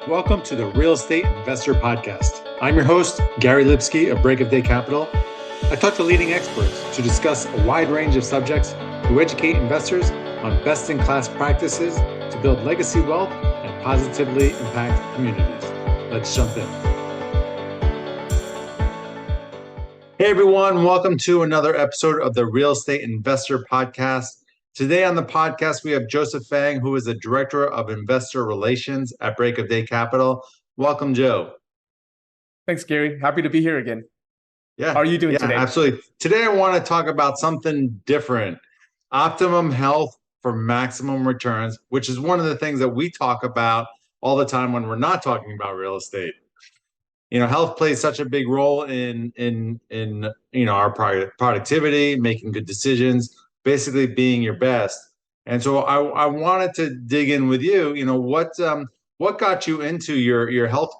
Welcome to the Real Estate Investor Podcast. I'm your host, Gary Lipsky of Break of Day Capital. I talk to leading experts to discuss a wide range of subjects to educate investors on best-in-class practices to build legacy wealth and positively impact communities. Let's jump in. Hey everyone, welcome to another episode of the Real Estate Investor Podcast. Today on the podcast, we have Joseph Fang, who is the Director of Investor Relations at Break of Day Capital. Welcome, Joe. Thanks, Gary. Happy to be here again. Yeah. How are you doing today? Absolutely. Today, I want to talk about something different. Optimum health for maximum returns, which is one of the things that we talk about all the time when we're not talking about real estate. You know, health plays such a big role in our productivity, making good decisions, basically being your best. And so I wanted to dig in with you. You know, what got you into your health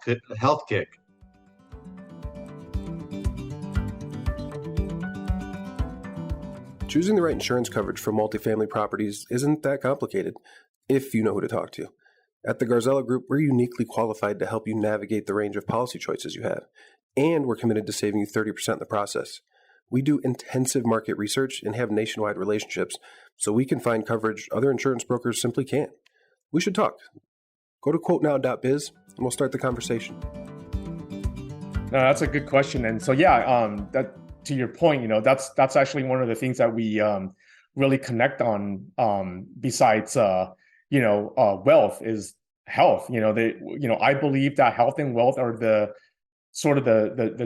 kick? Choosing the right insurance coverage for multifamily properties isn't that complicated if you know who to talk to. At the Garzella Group, we're uniquely qualified to help you navigate the range of policy choices you have, and we're committed to saving you 30% in the process. We do intensive market research and have nationwide relationships, so we can find coverage other insurance brokers simply can't. We should talk. Go to quotenow.biz and we'll start the conversation. No, that's a good question. And so, that to your point, that's actually one of the things that we really connect on. Besides, wealth is health. I believe that health and wealth are the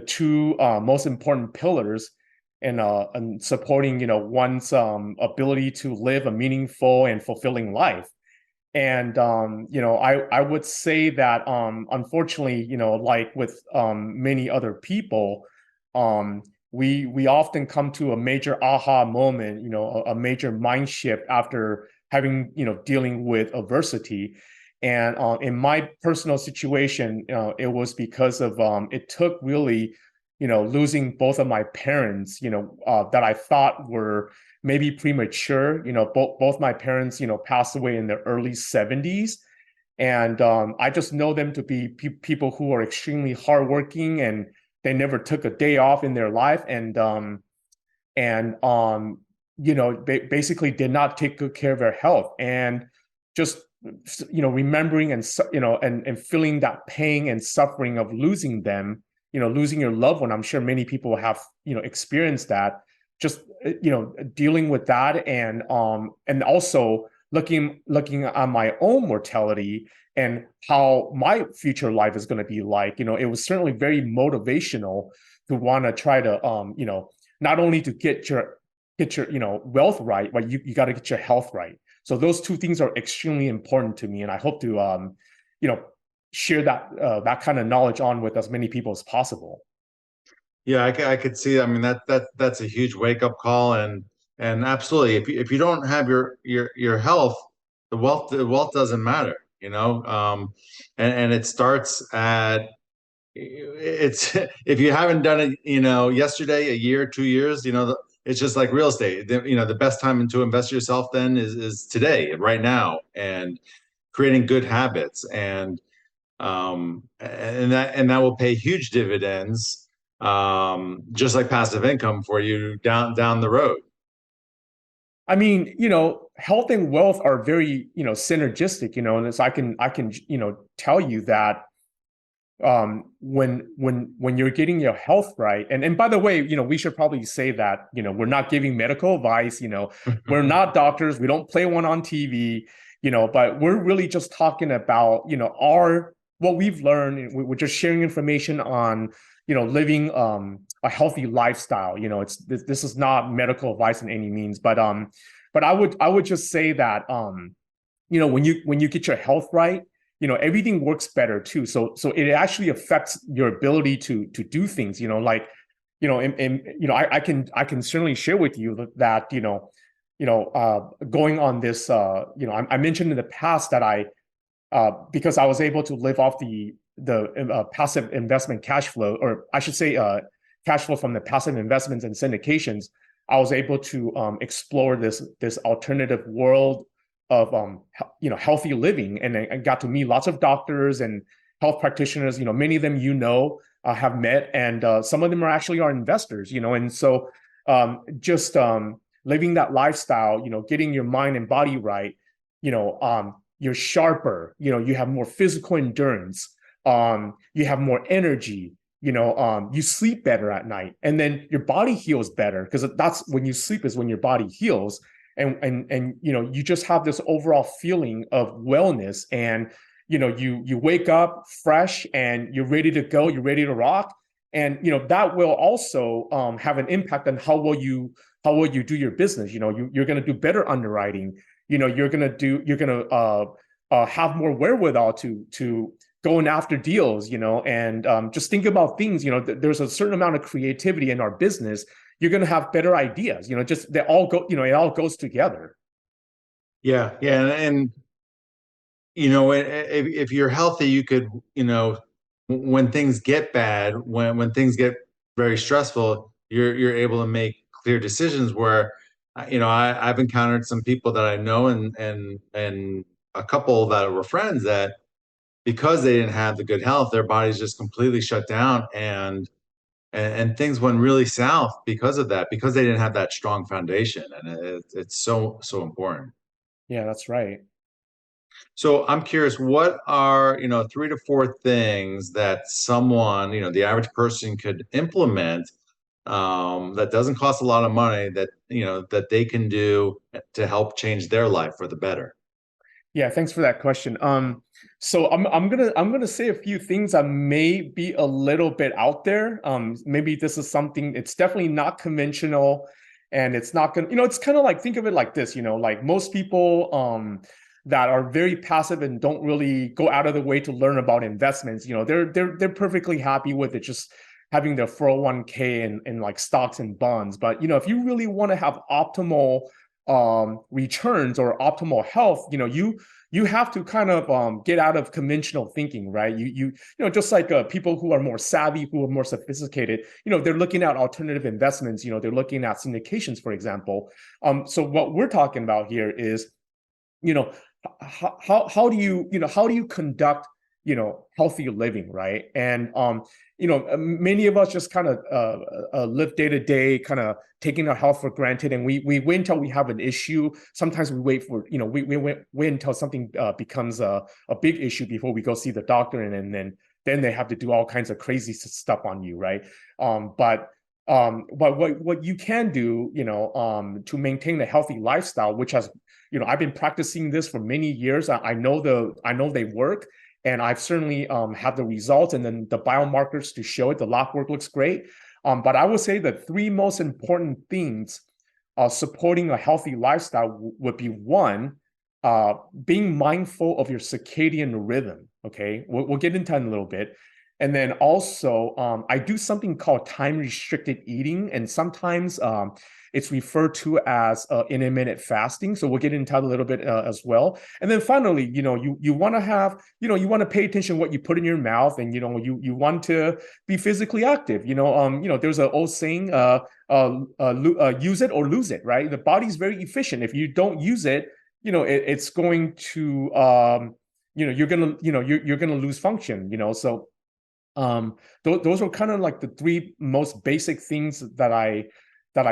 two most important pillars in supporting one's ability to live a meaningful and fulfilling life. And I would say that unfortunately, like with many other people, we often come to a major aha moment, a major mind shift after having dealing with adversity. And in my personal situation, it was because of it took really losing both of my parents, that I thought were maybe premature. Both my parents passed away in their early 70s, and I just know them to be people who are extremely hardworking, and they never took a day off in their life, and basically did not take good care of their health. And just remembering and feeling that pain and suffering of losing them, losing your loved one. I'm sure many people have experienced that. Just dealing with that, and also looking at my own mortality and how my future life is going to be like. It was certainly very motivational to want to try to not only to get your wealth right, but you got to get your health right. So those two things are extremely important to me, and I hope to share that kind of knowledge on with as many people as possible. Yeah, I could see. I mean, that's a huge wake up call, and absolutely, if you don't have your health, the wealth doesn't matter. And it starts at it's if you haven't done it, yesterday, a year, 2 years, it's just like real estate. The best time to invest yourself then is today, right now, and creating good habits, and that will pay huge dividends, just like passive income for you down the road. I mean, health and wealth are very, synergistic, and so I can, tell you that when you're getting your health right, and by the way, we should probably say that, we're not giving medical advice, we're not doctors, we don't play one on TV, but we're really just talking about, what we've learned. We're just sharing information on, living a healthy lifestyle. This is not medical advice in any means, but I would just say that when you get your health right, everything works better too. So it actually affects your ability to do things. I can certainly share with you that going on this. I mentioned in the past that because I was able to live off the passive investment cash flow, or I should say cash flow from the passive investments and syndications, I was able to explore this alternative world of healthy living, and I got to meet lots of doctors and health practitioners, many of them, have met, and some of them are actually our investors, and so just living that lifestyle, getting your mind and body right, you're sharper, you have more physical endurance, you have more energy, you sleep better at night, and then your body heals better, because that's when you sleep is when your body heals, and you just have this overall feeling of wellness, and you wake up fresh and you're ready to go, you're ready to rock, and that will also have an impact on how well you do your business. You're going to do better underwriting. You're going to have more wherewithal to going after deals, and just think about things. There's a certain amount of creativity in our business. You're going to have better ideas. Just they all go. It all goes together. Yeah, yeah, and if you're healthy, you could, when things get bad, when things get very stressful, you're able to make clear decisions where, I've encountered some people that I know, and a couple that were friends that, because they didn't have the good health, their bodies just completely shut down, and things went really south because of that, because they didn't have that strong foundation, and it's so so important. Yeah, that's right. So I'm curious, what are, 3 to 4 things that someone, the average person could implement, that doesn't cost a lot of money, that, that they can do to help change their life for the better? Yeah, thanks for that question. So I'm gonna say a few things that may be a little bit out there. Maybe this is something, it's definitely not conventional, and it's not gonna, it's kind of like, think of it like this, like most people that are very passive and don't really go out of the way to learn about investments, they're perfectly happy with it, just having their 401k and like stocks and bonds. But if you really want to have optimal returns or optimal health, you have to kind of get out of conventional thinking, right? Just like people who are more savvy, who are more sophisticated, they're looking at alternative investments, they're looking at syndications, for example. So what we're talking about here is, you know how do you conduct healthy living, right? And many of us just kind of live day to day, kind of taking our health for granted, and we wait until we have an issue. Sometimes we wait for, we wait until something becomes a big issue before we go see the doctor, and then they have to do all kinds of crazy stuff on you, right? But what you can do, to maintain a healthy lifestyle, which has, I've been practicing this for many years. I know they work, and I've certainly had the results, and then the biomarkers to show it. The lab work looks great. But I would say the 3 most important things supporting a healthy lifestyle would be: one, being mindful of your circadian rhythm. Okay, we'll get into that in a little bit. And then also, I do something called time restricted eating, and sometimes it's referred to as intermittent fasting. So we'll get into that a little bit as well. And then finally, you want to have, you want to pay attention to what you put in your mouth, and you want to be physically active. There's an old saying, use it or lose it, right? The body's very efficient. If you don't use it, it's going to you're gonna lose function. So those are kind of like the 3 most basic things that I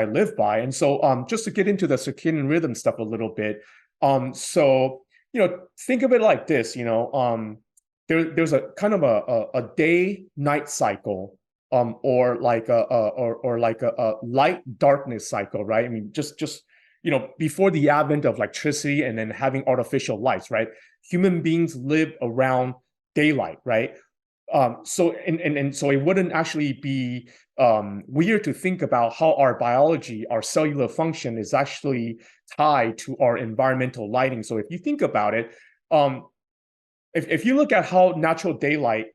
live by. And so just to get into the circadian rhythm stuff a little bit, so think of it like this. There's a kind of a day night cycle, or like a light darkness cycle, right? I mean, just before the advent of electricity and then having artificial lights, right? Human beings live around daylight, right? So it wouldn't actually be weird to think about how our biology, our cellular function, is actually tied to our environmental lighting. So if you think about it, if you look at how natural daylight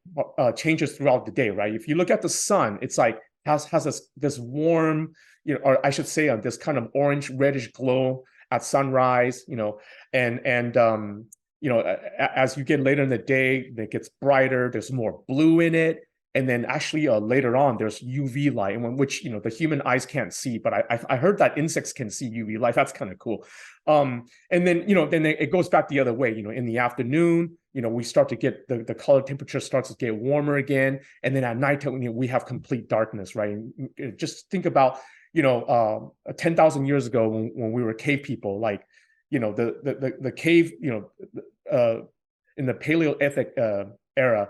changes throughout the day, right? If you look at the sun, it's like has this warm, or I should say, this kind of orange reddish glow at sunrise, and as you get later in the day, it gets brighter. There's more blue in it, and then actually later on, there's UV light, which the human eyes can't see, but I heard that insects can see UV light. That's kind of cool. And then then it goes back the other way. In the afternoon, we start to get the color temperature starts to get warmer again. And then at nighttime, we have complete darkness, right? And just think about, 10,000 years ago when we were cave people, like, the cave, in the Paleolithic era,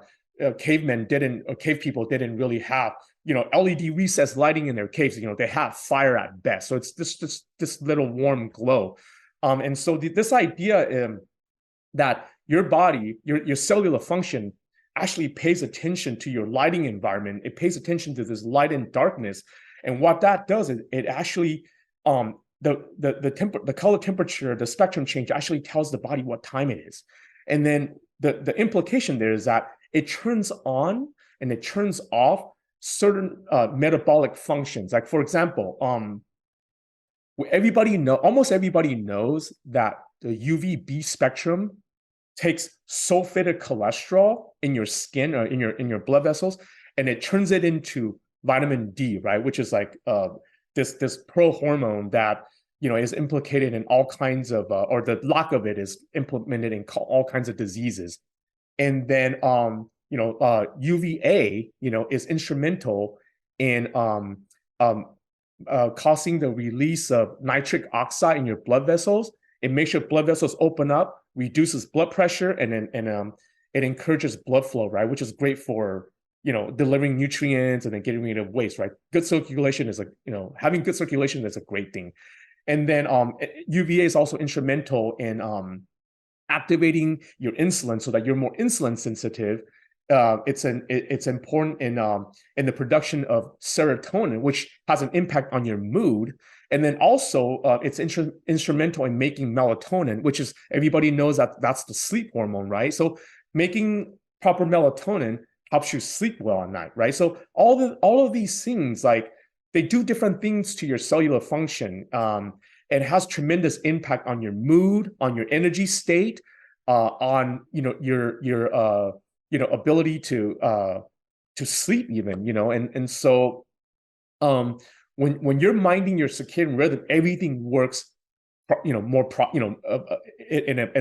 cave people didn't really have, LED recessed lighting in their caves. They have fire at best. So it's this little warm glow. And so this idea that your body, your cellular function actually pays attention to your lighting environment. It pays attention to this light and darkness. And what that does is it actually, the color temperature, the spectrum change actually tells the body what time it is. And then the implication there is that it turns on and it turns off certain metabolic functions. Like, for example, almost everybody knows that the UVB spectrum takes sulfated cholesterol in your skin or in your blood vessels, and it turns it into vitamin D, right? Which is like this pro hormone that is implicated in all kinds of, or the lack of it is implemented in all kinds of diseases. And then UVA, is instrumental in causing the release of nitric oxide in your blood vessels. It makes your blood vessels open up, reduces blood pressure, and it encourages blood flow, right? Which is great for delivering nutrients and then getting rid of waste, right? Good circulation is having good circulation is a great thing. And then UVA is also instrumental in activating your insulin so that you're more insulin sensitive. It's important in the production of serotonin, which has an impact on your mood. And then also it's instrumental in making melatonin, which is, everybody knows that's the sleep hormone, right? So making proper melatonin helps you sleep well at night, right? So all of these things, like, they do different things to your cellular function. It has tremendous impact on your mood, on your energy state, on your ability to sleep even, and so when you're minding your circadian rhythm, everything works in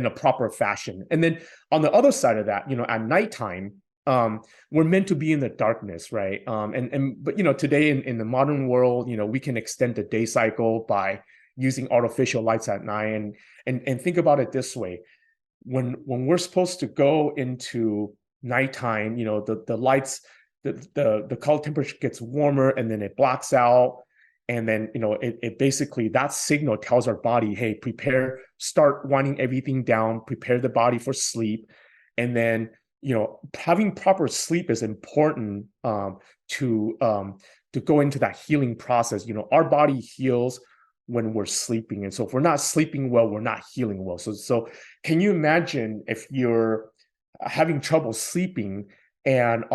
a proper fashion. And then on the other side of that, at nighttime, we're meant to be in the darkness, right? But today in the modern world, we can extend the day cycle by using artificial lights at night. And think about it this way: when we're supposed to go into nighttime, the lights, the color temperature gets warmer, and then it blacks out. And then, it basically, that signal tells our body, hey, start winding everything down, prepare the body for sleep. And then, having proper sleep is important to go into that healing process. Our body heals when we're sleeping. And so if we're not sleeping well, we're not healing well. So can you imagine if you're having trouble sleeping and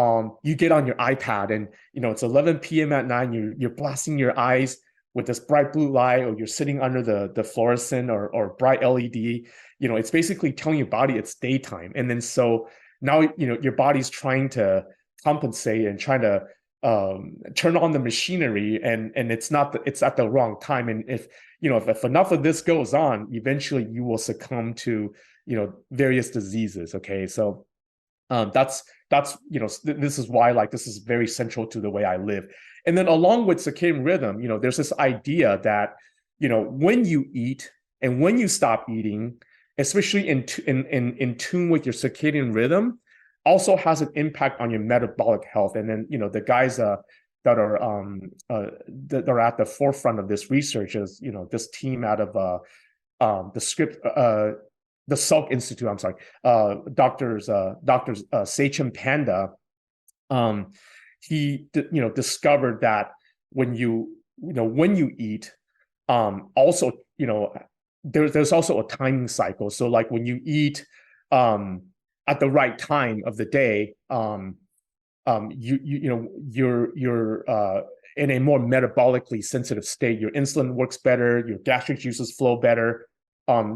you get on your iPad and it's 11 p.m. at night, and you're blasting your eyes with this bright blue light, or you're sitting under the fluorescent or bright LED, it's basically telling your body it's daytime. And then so now your body's trying to compensate and trying to turn on the machinery, and it's at the wrong time. And if enough of this goes on, eventually you will succumb to various diseases. Okay, so that's this is why, like, this is very central to the way I live. And then along with circadian rhythm, there's this idea that when you eat and when you stop eating, especially in tune with your circadian rhythm, also has an impact on your metabolic health. And then the guys that are at the forefront of this research is this team out of the Salk Institute. I'm sorry, doctors Sachin Panda. He discovered that when you eat, also there's also a timing cycle. So like when you eat at the right time of the day, you're in a more metabolically sensitive state. Your insulin works better, your gastric juices flow better.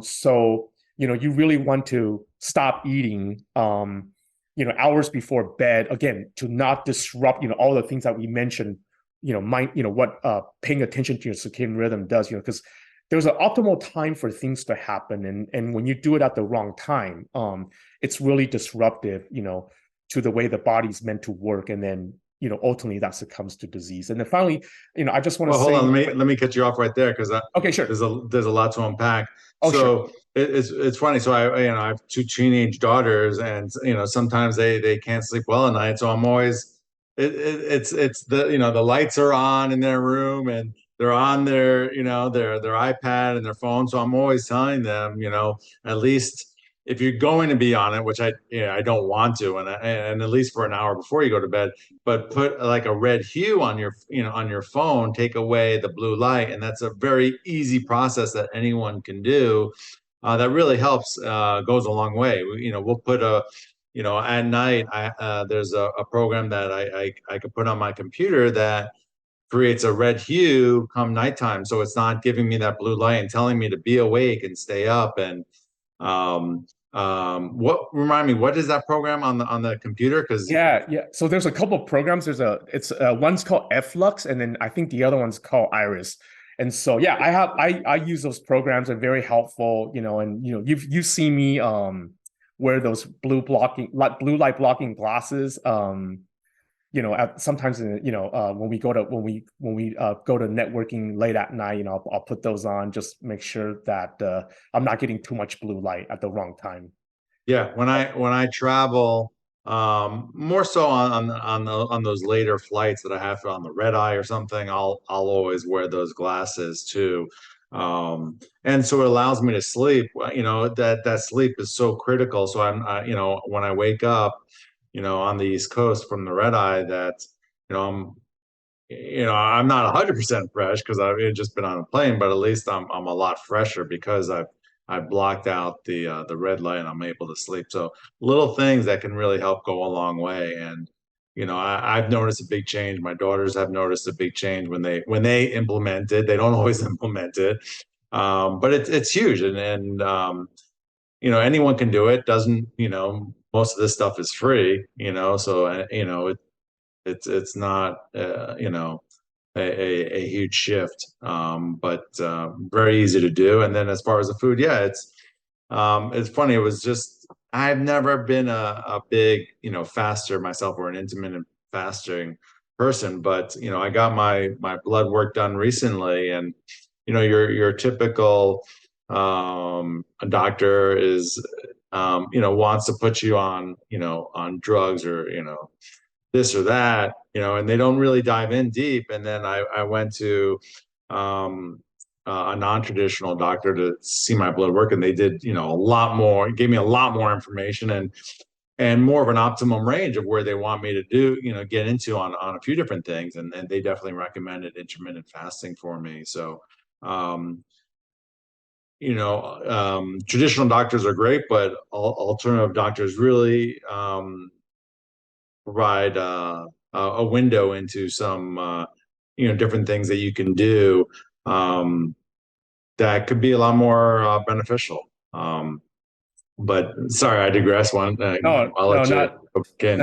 So you really want to stop eating hours before bed, again, to not disrupt all the things that we mentioned, what paying attention to your circadian rhythm does, because there's an optimal time for things to happen, and when you do it at the wrong time, it's really disruptive, to the way the body's meant to work, and then ultimately that succumbs to disease. And then finally, I just want to Well, hold say, on. Let me cut you off right there because okay, sure. there's a lot to unpack. Oh, sure. So it's funny. So I have two teenage daughters, and sometimes they can't sleep well at night. So I'm always it's the the lights are on in their room, and they're on their their iPad and their phone. So I'm always telling them, at least if you're going to be on it, which I don't want to, and at least for an hour before you go to bed, but put like a red hue on your on your phone, take away the blue light, and that's a very easy process that anyone can do. That really helps, goes a long way. We'll put at night. There's a program that I could put on my computer that creates a red hue come nighttime, so it's not giving me that blue light and telling me to be awake and stay up. And um, what remind me, what is that program on the computer? Because Yeah. So there's a couple of programs. It's one's called Flux, and then I think the other one's called Iris. And so yeah, I use those programs. They're very helpful. And you've seen me wear those blue light blocking glasses. Sometimes when we go to networking late at night, I'll put those on, just make sure that I'm not getting too much blue light at the wrong time. yeah, when I travel, more so on those later flights that I have on the red eye or something, I'll always wear those glasses too. And so it allows me to sleep. That sleep is so critical. So when I wake up, on the East Coast from the red eye, that I'm not 100% fresh because I've just been on a plane, but at least I'm a lot fresher because I've blocked out the red light and I'm able to sleep. So little things that can really help go a long way. And I've noticed a big change. My daughters have noticed a big change when they implement it. They don't always implement it, but it's huge. And anyone can do it. Doesn't most of this stuff is free. So it's not a huge shift, but very easy to do. And then as far as the food, yeah, it's funny. It was just I've never been a big faster myself or an intermittent fasting person, but I got my blood work done recently, and your typical a doctor is wants to put you on drugs or this or that, and they don't really dive in deep. And then I went to um, a non-traditional doctor to see my blood work, and they did, a lot more, gave me a lot more information and more of an optimum range of where they want me to do, get into on a few different things. And they definitely recommended intermittent fasting for me. So, traditional doctors are great, but alternative doctors really provide a window into some different things that you can do, that could be a lot more beneficial. But sorry, I digress. No, I'll no, let you not begin.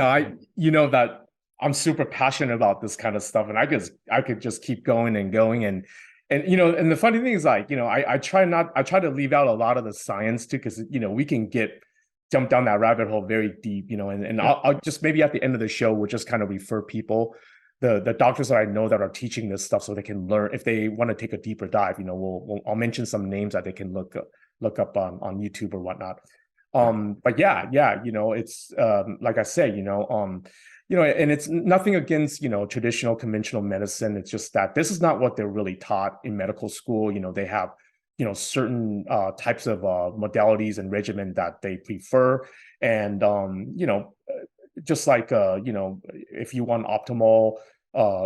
no. That I'm super passionate about this kind of stuff, and I could just keep going and going. And the funny thing is, like, I try to leave out a lot of the science too, because we can jump down that rabbit hole very deep, and I'll just, maybe at the end of the show, we'll just kind of refer people, the doctors that I know that are teaching this stuff, so they can learn if they want to take a deeper dive. I'll mention some names that they can look up on YouTube or whatnot. But yeah, it's like I say, and it's nothing against traditional conventional medicine. It's just that this is not what they're really taught in medical school. They have certain types of modalities and regimen that they prefer, and just like if you want optimal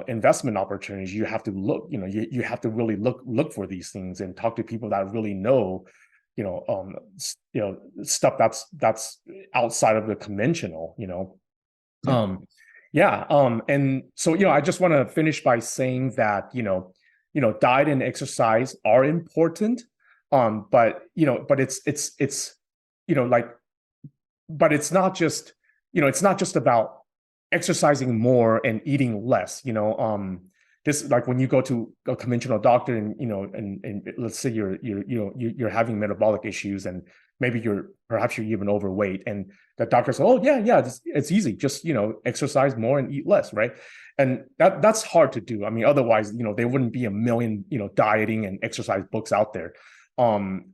investment opportunities, you have to look, you have to really look for these things and talk to people that really know stuff that's outside of the conventional. And so I just want to finish by saying that diet and exercise are important, but it's like, but it's not just about exercising more and eating less. this, like when you go to a conventional doctor and, and let's say you're having metabolic issues and maybe perhaps you're even overweight, and the doctor says, oh yeah, it's easy. Just, exercise more and eat less. Right. And that's hard to do. I mean, otherwise, there wouldn't be a million, dieting and exercise books out there. And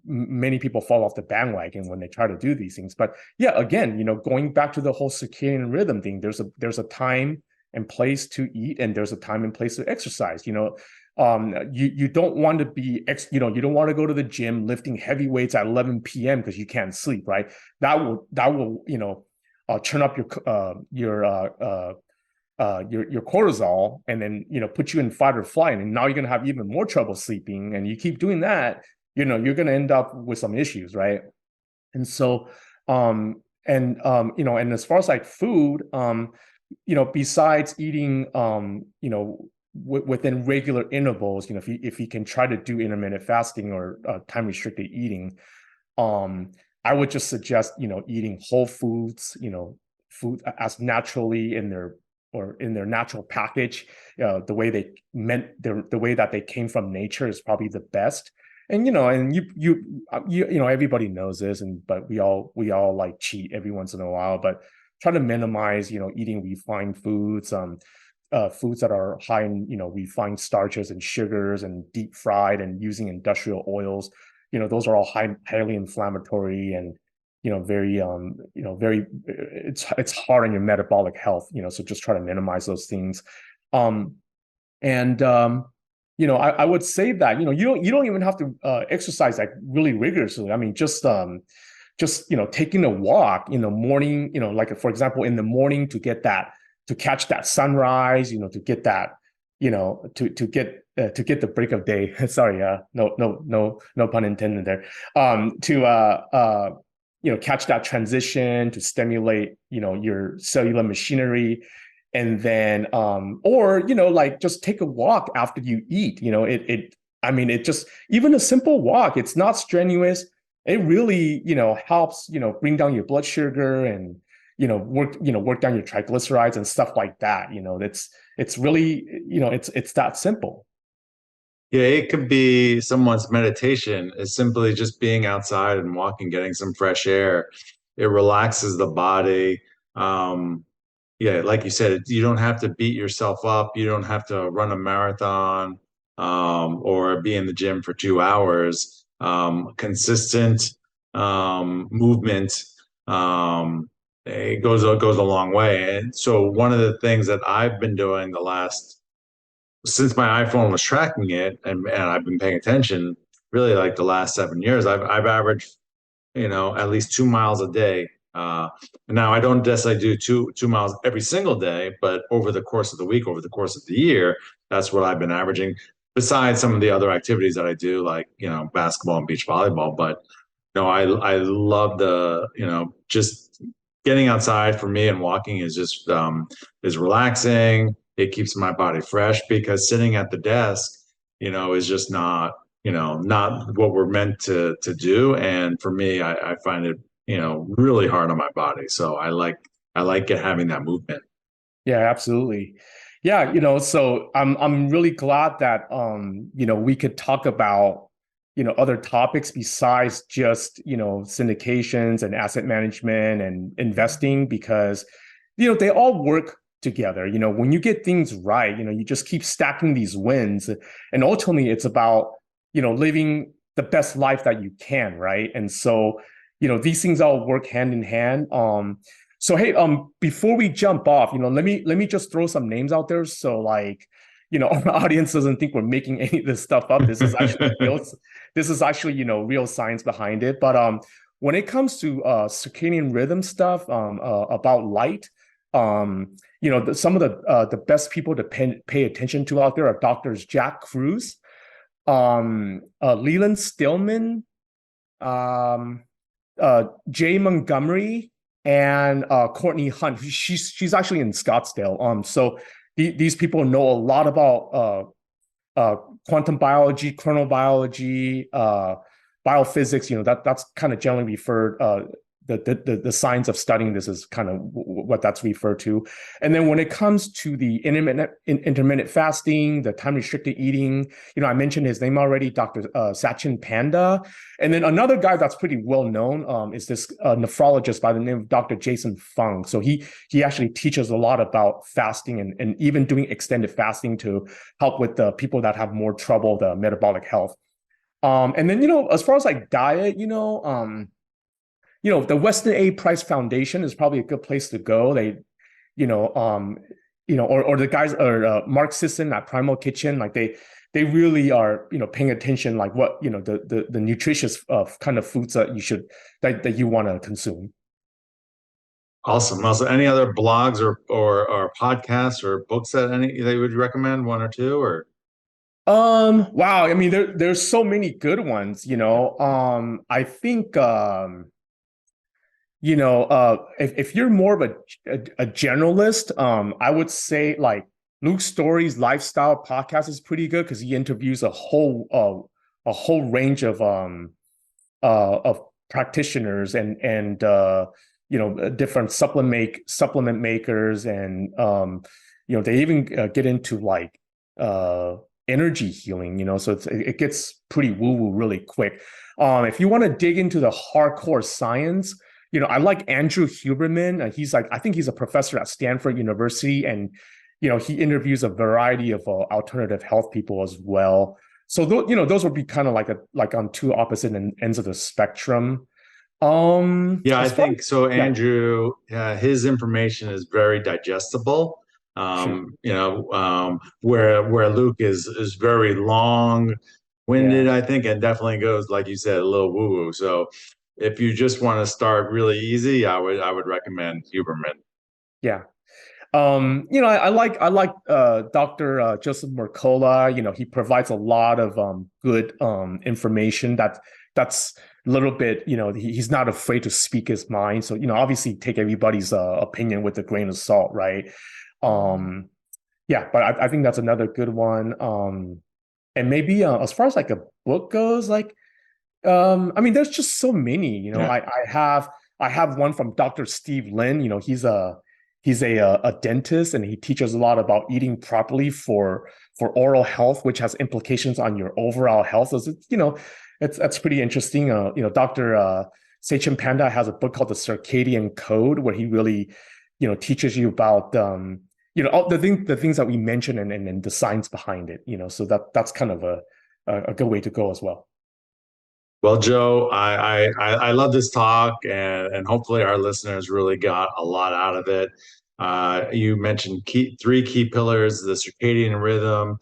many people fall off the bandwagon when they try to do these things. But yeah, again, going back to the whole circadian rhythm thing, there's a time and place to eat, and there's a time and place to exercise. You don't want to you don't want to go to the gym lifting heavy weights at 11 p.m. because you can't sleep, right? That will turn up your cortisol, and then put you in fight or flight, and now you're going to have even more trouble sleeping, and you keep doing that, you're going to end up with some issues, right? And so and as far as like food, besides eating within regular intervals, if you can try to do intermittent fasting or time restricted eating, I would just suggest eating whole foods, food as naturally in their natural package, the way that they came from nature is probably the best. And everybody knows this, but we all like cheat every once in a while, but try to minimize eating refined foods, foods that are high in refined starches and sugars and deep fried and using industrial oils. Those are all highly inflammatory and very it's hard on your metabolic health, so just try to minimize those things. I would say that you don't even have to exercise like really rigorously. I mean, just taking a walk in the morning, like for example in the morning, to catch that sunrise, to get that, to get the break of day. Sorry, no pun intended there. Catch that transition, to stimulate, your cellular machinery. And then, or, like just take a walk after you eat, it just, even a simple walk, it's not strenuous. It really, helps, bring down your blood sugar and, work down your triglycerides and stuff like that. It's really, it's that simple. Yeah, it could be someone's meditation is simply just being outside and walking, getting some fresh air. It relaxes the body. Yeah, like you said, you don't have to beat yourself up. You don't have to run a marathon, or be in the gym for 2 hours. Consistent movement, it goes a long way. And so one of the things that I've been doing since my iPhone was tracking it, and I've been paying attention really like the last 7 years, I've averaged, at least 2 miles a day. Now I don't necessarily do 2 miles every single day, but over the course of the week, over the course of the year, that's what I've been averaging. Besides some of the other activities that I do, like basketball and beach volleyball. But I love just getting outside for me, and walking is just is relaxing. It keeps my body fresh, because sitting at the desk, is just not what we're meant to do. And for me, I find it, really hard on my body. So I like having that movement. Yeah, absolutely. Yeah, so I'm really glad that we could talk about other topics besides just syndications and asset management and investing, because they all work together. When you get things right, you just keep stacking these wins, and ultimately it's about living the best life that you can, right? And so these things all work hand in hand. So hey, before we jump off, let me just throw some names out there, so like our audience doesn't think we're making any of this stuff up. This is actually real science behind it. But when it comes to circadian rhythm stuff, about light, some of the best people to pay attention to out there are doctors Jack Kruse, Leland Stillman, Jay Montgomery, and Courtney Hunt. She's actually in Scottsdale. So these people know a lot about quantum biology, chronobiology, biophysics. That's kind of generally referred the science of studying this is kind of what that's referred to. And then when it comes to the intermittent fasting, the time restricted eating, I mentioned his name already, Dr. Sachin Panda. And then another guy that's pretty well known is this nephrologist by the name of Dr. Jason Fang. So he actually teaches a lot about fasting and even doing extended fasting to help with the people that have more trouble with metabolic health. And then, as far as like diet, the Weston A. Price Foundation is probably a good place to go. They, or the guys, or Mark Sisson at Primal Kitchen, like they really are, paying attention, like what, the nutritious kind of foods that you want to consume. Awesome. Also, any other blogs or podcasts or books that you would recommend, one or two, or? Wow. I mean, there's so many good ones, I think, if you're more of a generalist, I would say like Luke Story's lifestyle podcast is pretty good because he interviews a whole range of practitioners and different supplement makers, and they even get into like energy healing, so it gets pretty woo-woo really quick. If you want to dig into the hardcore science, I like Andrew Huberman. I think he's a professor at Stanford University, and he interviews a variety of alternative health people as well. So those would be kind of like on two opposite ends of the spectrum. Yeah, I think so. Andrew, his information is very digestible. Sure. Where Luke is very long-winded, I think, and definitely goes, like you said, a little woo-woo. So if you just want to start really easy, I would recommend Huberman. Yeah. I like Dr. Joseph Mercola. He provides a lot of good information that's a little bit, he's not afraid to speak his mind. So, obviously take everybody's opinion with a grain of salt, right? Yeah, but I think that's another good one. And maybe as far as like a book goes, like I mean, there's just so many. I have one from Dr. Steve Lin. He's a dentist, and he teaches a lot about eating properly for oral health, which has implications on your overall health. So that's pretty interesting. Dr. Sachin Panda has a book called The Circadian Code, where he really teaches you about all the things that we mentioned and the science behind it. So that's kind of a good way to go as well. Well, Joe, I love this talk, and hopefully our listeners really got a lot out of it. You mentioned three key pillars: the circadian rhythm,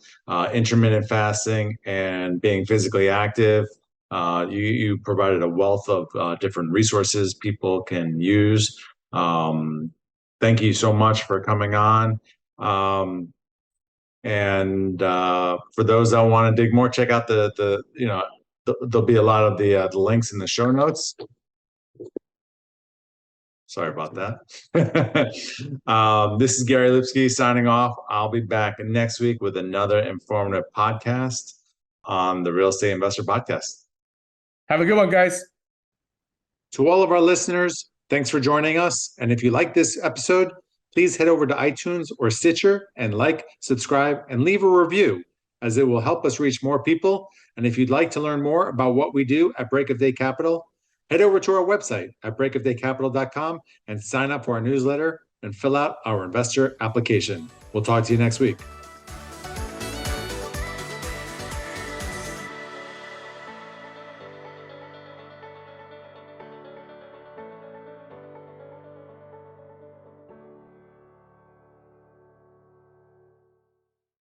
intermittent fasting, and being physically active. You provided a wealth of different resources people can use. Thank you so much for coming on. And for those that want to dig more, check out there'll be a lot of the links in the show notes. Sorry about that. This is Gary Lipsky signing off. I'll be back next week with another informative podcast on the Real Estate Investor Podcast. Have a good one, guys. To all of our listeners, thanks for joining us. And if you like this episode, please head over to iTunes or Stitcher and like, subscribe, and leave a review, as it will help us reach more people. And if you'd like to learn more about what we do at Break of Day Capital, head over to our website at breakofdaycapital.com and sign up for our newsletter and fill out our investor application. We'll talk to you next week.